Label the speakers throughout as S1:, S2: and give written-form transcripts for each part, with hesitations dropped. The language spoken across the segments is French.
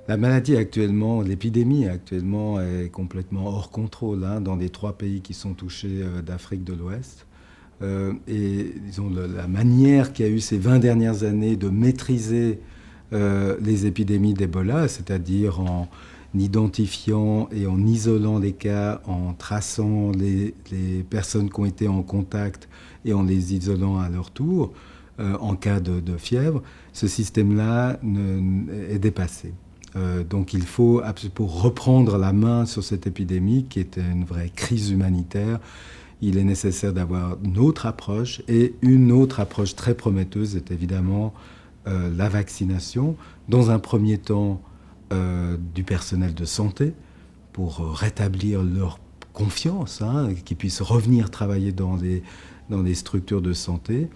S1: La maladie actuellement, l'épidémie actuellement est complètement hors contrôle dans les 3 pays qui sont touchés d'Afrique de l'Ouest. Et disons, la manière qu'il y a eu ces 20 dernières années de maîtriser les épidémies d'Ebola, c'est-à-dire en identifiant et en isolant les cas, en traçant les personnes qui ont été en contact et en les isolant à leur tour, en cas de fièvre, ce système-là est dépassé. Donc il faut, pour reprendre la main sur cette épidémie, qui est une vraie crise humanitaire, il est nécessaire d'avoir une autre approche. Et une autre approche très prometteuse est évidemment la vaccination. Dans un premier temps, du personnel de santé, pour rétablir leur confiance, qu'ils puissent revenir travailler dans les structures de santé,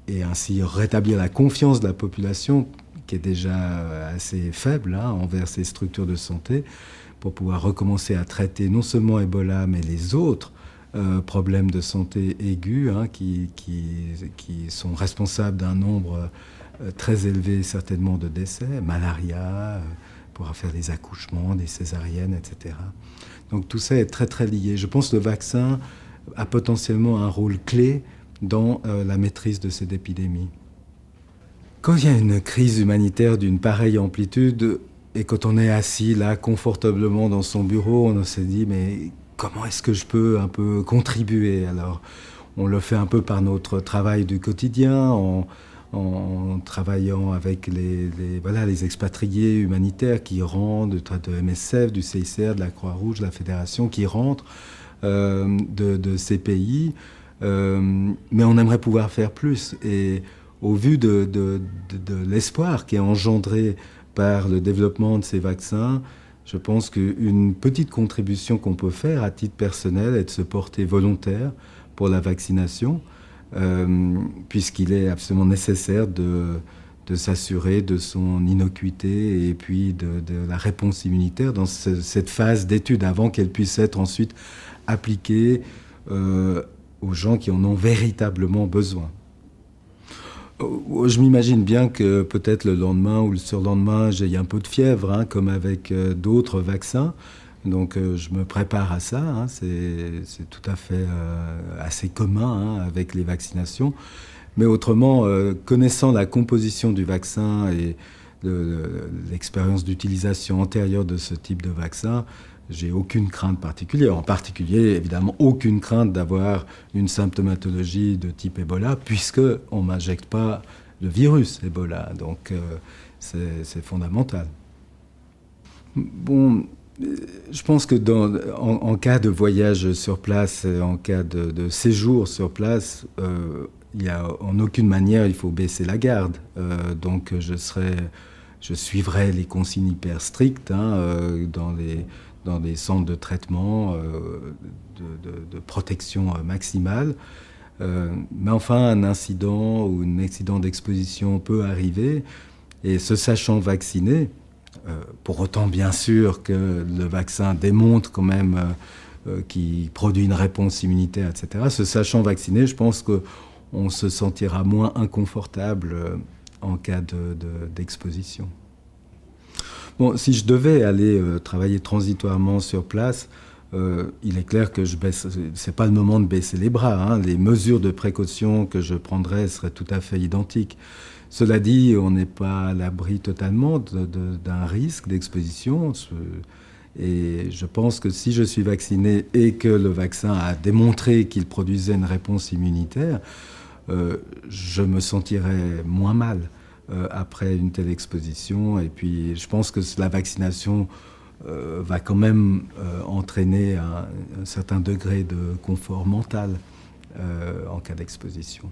S1: et ainsi rétablir la confiance de la population, qui est déjà assez faible envers ces structures de santé, pour pouvoir recommencer à traiter non seulement Ebola, mais les autres problèmes de santé aigus qui sont responsables d'un nombre très élevé certainement de décès, malaria, pour faire des accouchements, des césariennes, etc. Donc tout ça est très très lié. Je pense que le vaccin a potentiellement un rôle clé dans la maîtrise de cette épidémie. Quand il y a une crise humanitaire d'une pareille amplitude, et quand on est assis là confortablement dans son bureau, on se dit mais comment est-ce que je peux un peu contribuer? Alors on le fait un peu par notre travail du quotidien, en travaillant avec les expatriés humanitaires qui rentrent, de MSF, du CICR, de la Croix-Rouge, de la Fédération, qui rentrent de ces pays. Mais on aimerait pouvoir faire plus. Et au vu de l'espoir qui est engendré par le développement de ces vaccins, je pense qu'une petite contribution qu'on peut faire à titre personnel est de se porter volontaire pour la vaccination, puisqu'il est absolument nécessaire de s'assurer de son innocuité et puis de la réponse immunitaire dans cette phase d'étude, avant qu'elle puisse être ensuite appliquée aux gens qui en ont véritablement besoin. Je m'imagine bien que peut-être le lendemain ou le surlendemain, j'ai un peu de fièvre, comme avec d'autres vaccins. Donc je me prépare à ça. C'est tout à fait assez commun avec les vaccinations. Mais autrement, connaissant la composition du vaccin et l'expérience d'utilisation antérieure de ce type de vaccin, j'ai aucune crainte particulière. En particulier, évidemment, aucune crainte d'avoir une symptomatologie de type Ebola, puisqu'on ne m'injecte pas le virus Ebola. Donc c'est fondamental. Bon, je pense que en cas de voyage sur place, en cas de séjour sur place, il y a en aucune manière il faut baisser la garde. Donc je suivrai les consignes hyper strictes dans les centres de traitement de protection maximale. Mais enfin, un incident ou un accident d'exposition peut arriver, et se sachant vacciné, pour autant bien sûr que le vaccin démontre quand même qu'il produit une réponse immunitaire, etc. Se sachant vacciné, je pense qu'on se sentira moins inconfortable en cas d'exposition. Bon, si je devais aller travailler transitoirement sur place, il est clair que c'est pas le moment de baisser les bras. Les mesures de précaution que je prendrais seraient tout à fait identiques. Cela dit, on n'est pas à l'abri totalement d'un risque d'exposition. Et je pense que si je suis vacciné et que le vaccin a démontré qu'il produisait une réponse immunitaire, je me sentirais moins mal après une telle exposition. Et puis je pense que la vaccination va quand même entraîner un certain degré de confort mental en cas d'exposition.